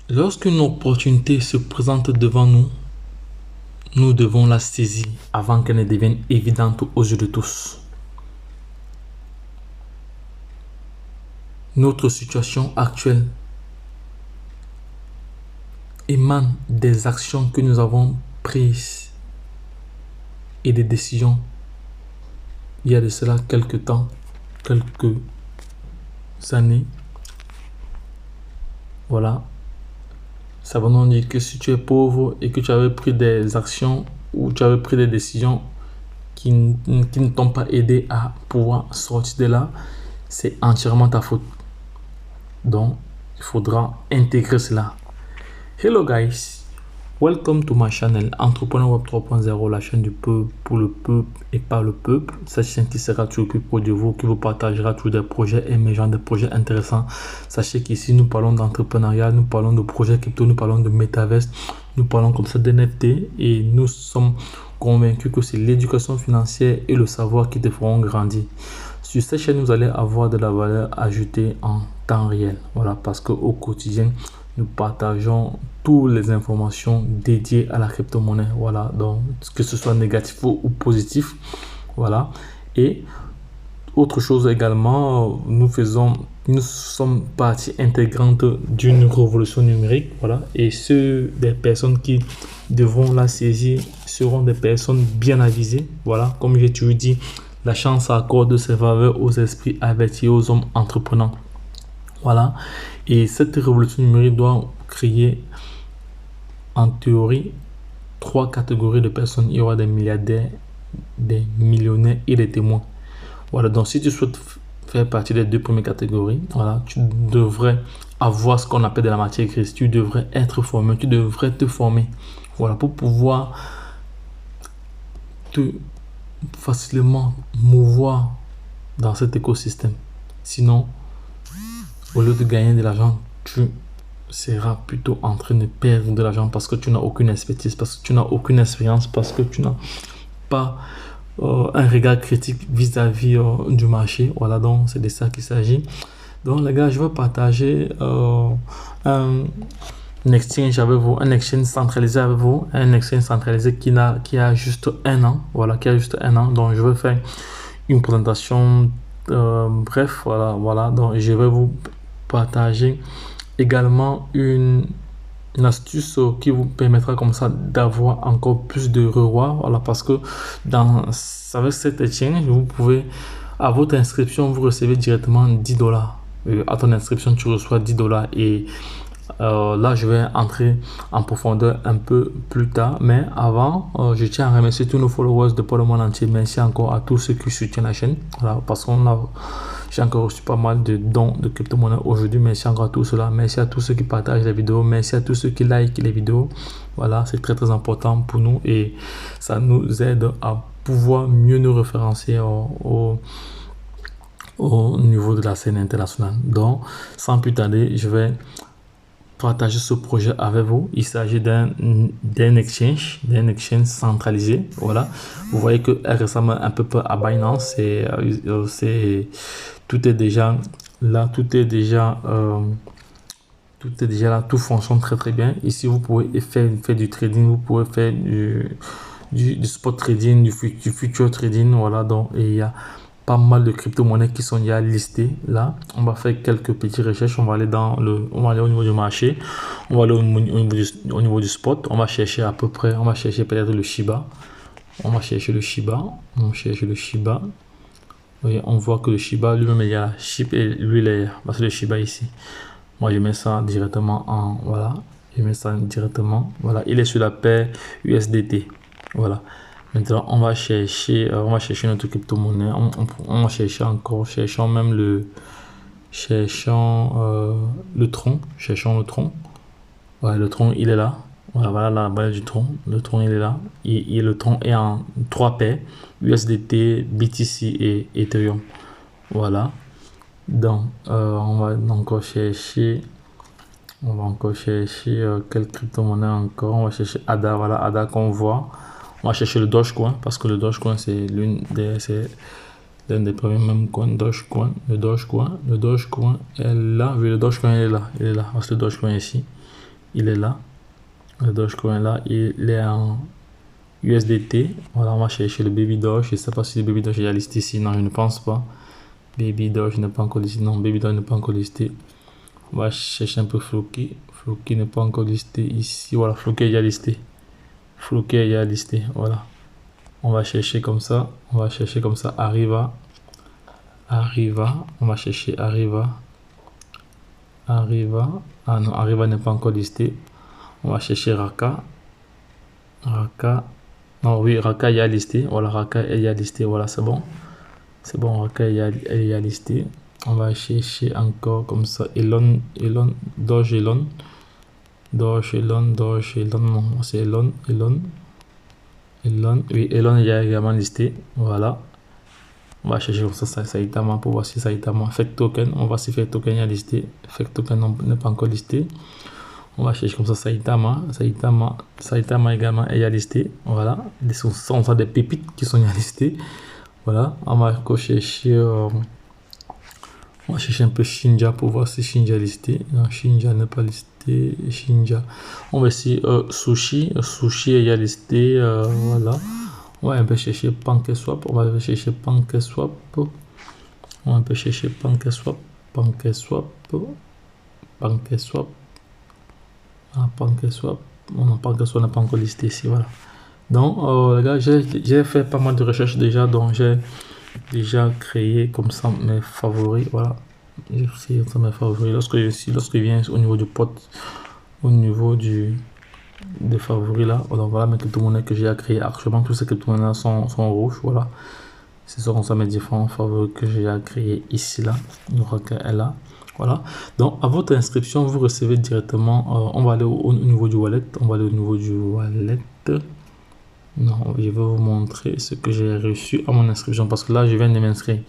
Lorsqu'une opportunité se présente devant nous, nous devons la saisir avant qu'elle ne devienne évidente aux yeux de tous. Notre situation actuelle émane des actions que nous avons prises et des décisions il y a de cela quelques temps, quelques années. Voilà. Ça veut donc dire que si tu es pauvre et que tu avais pris des actions ou tu avais pris des décisions qui ne t'ont pas aidé à pouvoir sortir de là, c'est entièrement ta faute. Donc, il faudra intégrer cela. Hello guys, welcome to my channel Entrepreneur Web 3.0, la chaîne du peuple, pour le peuple et par le peuple. Cette chaîne qui sera toujours plus proche de vous, qui vous partagera tous des projets émergents, des projets intéressants. Sachez qu'ici, nous parlons d'entrepreneuriat, nous parlons de projets crypto, nous parlons de Metaverse, nous parlons comme ça d'NFT et nous sommes convaincus que c'est l'éducation financière et le savoir qui te feront grandir. Sur cette chaîne, vous allez avoir de la valeur ajoutée en temps réel. Voilà, parce qu'au quotidien, nous partageons toutes les informations dédiées à la crypto-monnaie. Voilà, donc que ce soit négatif ou positif. Voilà. Et autre chose également, nous sommes partie intégrante d'une révolution numérique. Voilà. Et des personnes qui devront la saisir seront des personnes bien avisées. Voilà. Comme j'ai toujours dit, la chance accorde ses faveurs aux esprits avertis et aux hommes entreprenants. Voilà. Et cette révolution numérique doit créer, en théorie, 3 catégories de personnes. Il y aura des milliardaires, des millionnaires et des témoins. Voilà. Donc, si tu souhaites faire partie des 2 premières catégories, voilà, tu devrais avoir ce qu'on appelle de la matière grise. Tu devrais être formé. Tu devrais te former. Voilà. Pour pouvoir te facilement mouvoir dans cet écosystème. Sinon, au lieu de gagner de l'argent, tu seras plutôt en train de perdre de l'argent parce que tu n'as aucune expertise, parce que tu n'as aucune expérience, parce que tu n'as pas un regard critique vis-à-vis du marché. Voilà, donc c'est de ça qu'il s'agit. Donc les gars, je vais partager un exchange avec vous, un exchange centralisé avec vous, un exchange centralisé qui a juste un an. Voilà, qui a juste un an. Donc je vais faire une présentation. Bref, voilà. Donc je vais vous partager également une astuce qui vous permettra comme ça d'avoir encore plus de rewards. Voilà, parce que avec cette exchange, vous pouvez, à votre inscription, vous recevez directement $10. À ton inscription, tu reçois $10 et là, je vais entrer en profondeur un peu plus tard. Mais avant, je tiens à remercier tous nos followers de par le monde entier. Merci encore à tous ceux qui soutiennent la chaîne. Voilà, parce j'ai encore reçu pas mal de dons de crypto-monnaie aujourd'hui. Merci encore à tous cela. Merci à tous ceux qui partagent les vidéos. Merci à tous ceux qui likent les vidéos. Voilà, c'est très très important pour nous et ça nous aide à pouvoir mieux nous référencer au niveau de la scène internationale. Donc, sans plus tarder, je vais partager ce projet avec vous. Il s'agit d'un exchange centralisé. Voilà, vous voyez que elle ressemble un peu à Binance. Tout est déjà là, tout est déjà là, tout fonctionne très très bien. Ici, vous pouvez faire du trading, vous pouvez faire du spot trading, du future trading. Voilà, donc il y a pas mal de crypto-monnaies qui sont déjà listées là. On va faire quelques petites recherches. On va aller au niveau du marché. On va aller au niveau du spot. On va chercher à peu près, on va chercher peut-être le Shiba. On va chercher le Shiba. Oui, on voit que le Shiba lui-même il y a la chip et lui il est parce que le Shiba ici. Moi je mets ça directement voilà. Je mets ça directement. Voilà, il est sur la paire USDT. Voilà. Maintenant, on va chercher notre crypto-monnaie. On va chercher encore, cherchons le tronc. Cherchons le tronc. Ouais, le tronc, il est là. Voilà la balle du tronc. Le tronc, il est là. Et le tronc est en 3 paires. USDT, BTC et Ethereum. Voilà. Donc, on va encore chercher. Quelle crypto-monnaie encore. On va chercher ADA. Voilà, ADA qu'on voit. On va chercher le Dogecoin parce que le Dogecoin c'est l'un des premiers même coins. Le Dogecoin est là. Oui, le Dogecoin il est là. Parce que le Dogecoin est ici. il est là. Le Dogecoin là, il est en USDT. Voilà, on va chercher le Baby Doge. Je ne sais pas si le Baby Doge est listé ici. Non, je ne pense pas. Baby Doge n'est pas encore listé. Non, Baby Doge n'est pas encore listé. On va chercher un peu Floki. Floki n'est pas encore listé ici. Voilà, Floki est déjà listé. Floki est déjà listé. Voilà. On va chercher comme ça. On va chercher comme ça. Arriva. On va chercher Arriva. Ah non, Arriva n'est pas encore listé. On va chercher Raka. Non, oui, Raka est listé. Voilà, Raka est listé. Voilà, c'est bon. C'est bon, Raka est listé. On va chercher encore comme ça. Doge Elon. Non, c'est Elon. Oui, Elon est également listé. Voilà. On va chercher comme ça Saitama pour voir si Saitama. Fake Token. On va voir si Fake Token est listé. Fake Token n'est pas encore listé. On va chercher comme ça Saitama également est listé. Voilà. Ce sont des pépites qui sont listées. Voilà. On va chercher. On va chercher un peu Shinja pour voir si Shinja est listé. Non, Shinja n'est pas listé. Shinja. On va essayer Sushi. Sushi est listé. Voilà. On va un peu chercher PancakeSwap. On va chercher PancakeSwap. On va un peu chercher PancakeSwap. Ah, PancakeSwap. Non, PancakeSwap n'est pas encore listé ici. Voilà. Donc, les gars, j'ai fait pas mal de recherches déjà. Donc, j'ai déjà créé comme ça mes favoris. Voilà. J'ai créé comme ça mes favoris. Lorsque vient au niveau du pot, au niveau des favoris là, voilà mes crypto-monnaies que j'ai créé. Actuellement, tous ces crypto-monnaies sont rouges. Voilà. Ce sont comme ça mes différents favoris que j'ai créé ici là. Donc, est là. Voilà. Donc, à votre inscription, vous recevez directement. On va aller au niveau du wallet. Non, je vais vous montrer ce que j'ai reçu à mon inscription parce que là, je viens de m'inscrire.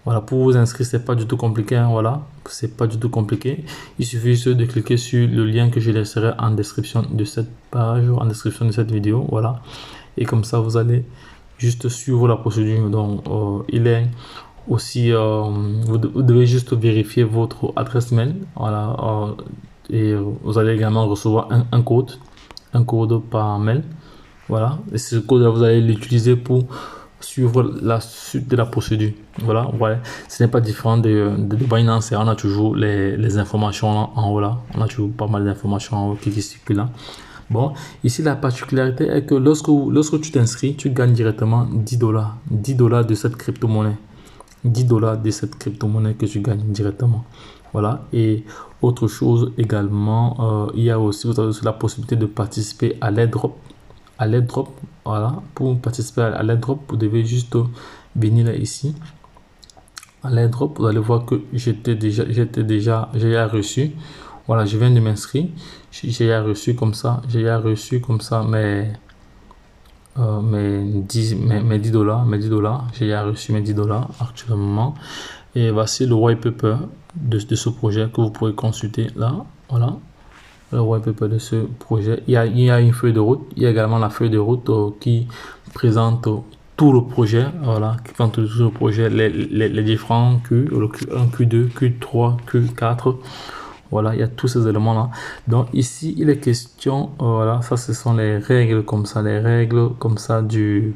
Voilà, pour vous inscrire, c'est pas du tout compliqué. Hein, voilà, c'est pas du tout compliqué. Il suffit juste de cliquer sur le lien que je laisserai en description de cette page, en description de cette vidéo. Voilà, et comme ça, vous allez juste suivre la procédure. Donc, il est aussi, vous devez juste vérifier votre adresse mail. Voilà, et vous allez également recevoir un code par mail. Voilà, et ce code là vous allez l'utiliser pour suivre la suite de la procédure. Voilà, ce n'est pas différent de Binance. On a toujours les informations là, en haut là. On a toujours pas mal d'informations en haut qui circulent là. Bon, ici la particularité est que lorsque tu t'inscris, tu gagnes directement $10. $10 de cette crypto-monnaie. $10 de cette crypto-monnaie que tu gagnes directement. Voilà, et autre chose également, il y a aussi, vous avez aussi la possibilité de participer à l'airdrop. Voilà, pour participer à l'airdrop, vous devez juste venir là ici. À l'airdrop, vous allez voir que j'ai reçu. Voilà, je viens de m'inscrire. J'ai reçu comme ça mes $10. J'ai reçu mes $10 actuellement. Et voici le white paper de ce projet que vous pourrez consulter là. Voilà. Le white paper de ce projet. Il y a une feuille de route. Il y a également la feuille de route qui présente tout le projet. Voilà, qui présente tout le projet, les différents Q, le Q1, Q2, Q3, Q4. Voilà, il y a tous ces éléments là. Donc ici, il est question, voilà, ça ce sont les règles comme ça, de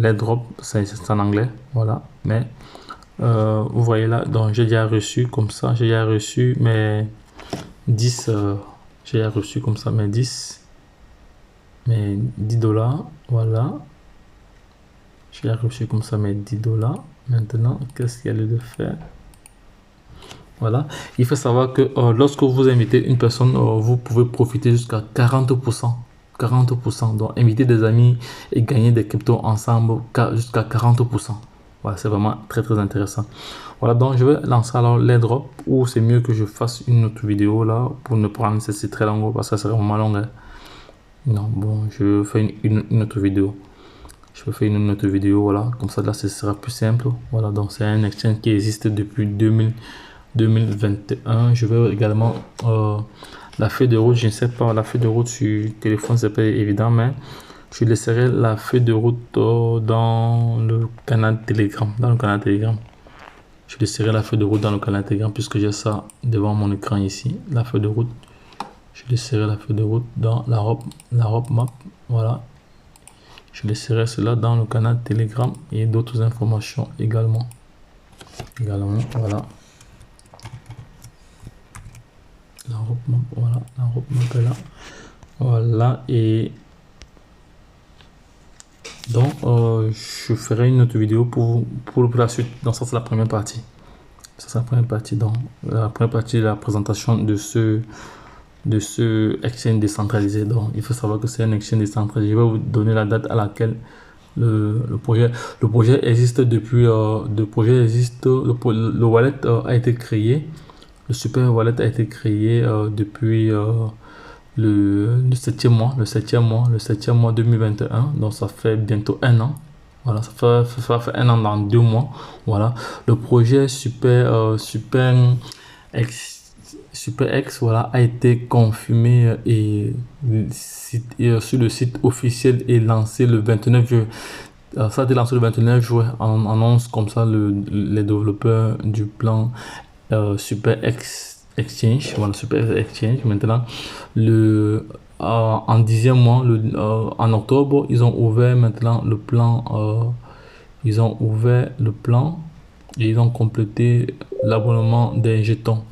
l'airdrop. C'est en anglais, voilà. Mais vous voyez là, donc j'ai déjà reçu comme ça, j'ai déjà reçu mes 10, j'ai reçu comme ça mes $10. Voilà, j'ai reçu comme ça mes $10. Maintenant, qu'est-ce qu'il y a lieu de faire? Voilà, il faut savoir que lorsque vous invitez une personne, vous pouvez profiter jusqu'à 40%. Donc inviter des amis et gagner des cryptos ensemble jusqu'à 40%. Voilà, c'est vraiment très intéressant. Voilà, donc je vais lancer alors l'airdrop, ou c'est mieux que je fasse une autre vidéo là pour ne pas rendre ceci très long parce que ça serait vraiment long. Hein. Non, bon, je fais une autre vidéo. Je vais faire une autre vidéo, voilà, comme ça là ce sera plus simple. Voilà, donc c'est un exchange qui existe depuis 2021. Je vais également la feuille de route, je ne sais pas, la feuille de route sur téléphone c'est pas évident, mais je laisserai la feuille de route dans le canal Telegram. Je laisserai la feuille de route dans le canal Telegram puisque j'ai ça devant mon écran ici. La feuille de route. Je laisserai la feuille de route dans la roadmap. Voilà. Je laisserai cela dans le canal Telegram et d'autres informations également. Voilà. La roadmap, voilà. La roadmap est là. Voilà. Et donc, je ferai une autre vidéo pour la suite. Donc, ça, c'est la première partie. Ça, c'est la première partie. Donc, la première partie de la présentation de ce exchange décentralisé. Donc, il faut savoir que c'est un exchange décentralisé. Je vais vous donner la date à laquelle le projet existe depuis. Le wallet a été créé. Le super wallet a été créé depuis le 7e mois 2021. Donc, ça fait bientôt un an. Voilà, ça fait un an dans 2 mois. Voilà, le projet SuperX voilà, a été confirmé sur le site officiel et lancé le 29 juin. Ça a été lancé le 29 juin. On annonce comme ça les développeurs du plan SuperX Exchange. Voilà, SuperX Exchange. Maintenant, en 10e mois, en octobre, ils ont ouvert maintenant le plan. Ils ont ouvert le plan et ils ont complété l'abonnement des jetons.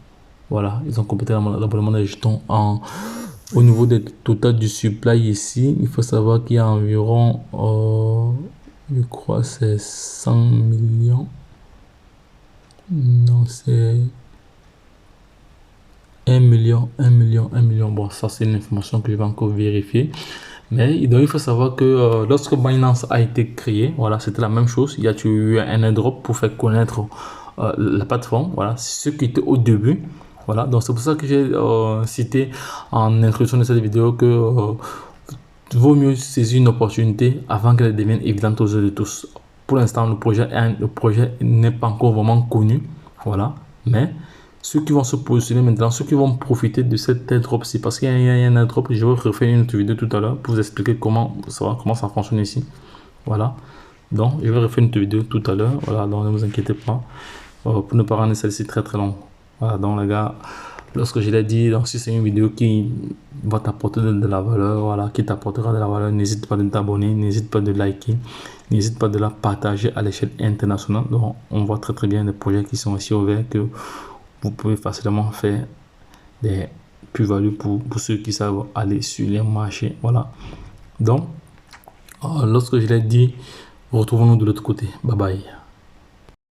Voilà, ils ont complété l'abonnement des jetons. Au niveau des total du supply ici, il faut savoir qu'il y a environ, je crois c'est 100 millions. Non, c'est 1 million. Bon, ça c'est une information que je vais encore vérifier. Mais donc, il faut savoir que lorsque Binance a été créé, voilà, c'était la même chose. Il y a eu un airdrop pour faire connaître la plateforme. Voilà, ce qui était au début. Voilà, donc c'est pour ça que j'ai cité en introduction de cette vidéo que vaut mieux saisir une opportunité avant qu'elle devienne évidente aux yeux de tous. Pour l'instant, le projet n'est pas encore vraiment connu. Voilà, mais ceux qui vont se positionner maintenant, ceux qui vont profiter de cette airdrop, c'est parce qu'il y a un airdrop. Je vais refaire une autre vidéo tout à l'heure pour vous expliquer comment ça fonctionne ici. Voilà, donc je vais refaire une autre vidéo tout à l'heure. Voilà, donc ne vous inquiétez pas pour ne pas rendre celle-ci très longue. Voilà, donc les gars, lorsque je l'ai dit, donc si c'est une vidéo qui va t'apporter de la valeur, voilà, qui t'apportera de la valeur, n'hésite pas de t'abonner, n'hésite pas de liker, n'hésite pas de la partager à l'échelle internationale. Donc on voit très bien les projets qui sont ici ouverts que vous pouvez facilement faire des plus-values pour ceux qui savent aller sur les marchés. Voilà, donc lorsque je l'ai dit, retrouvons-nous de l'autre côté. Bye bye.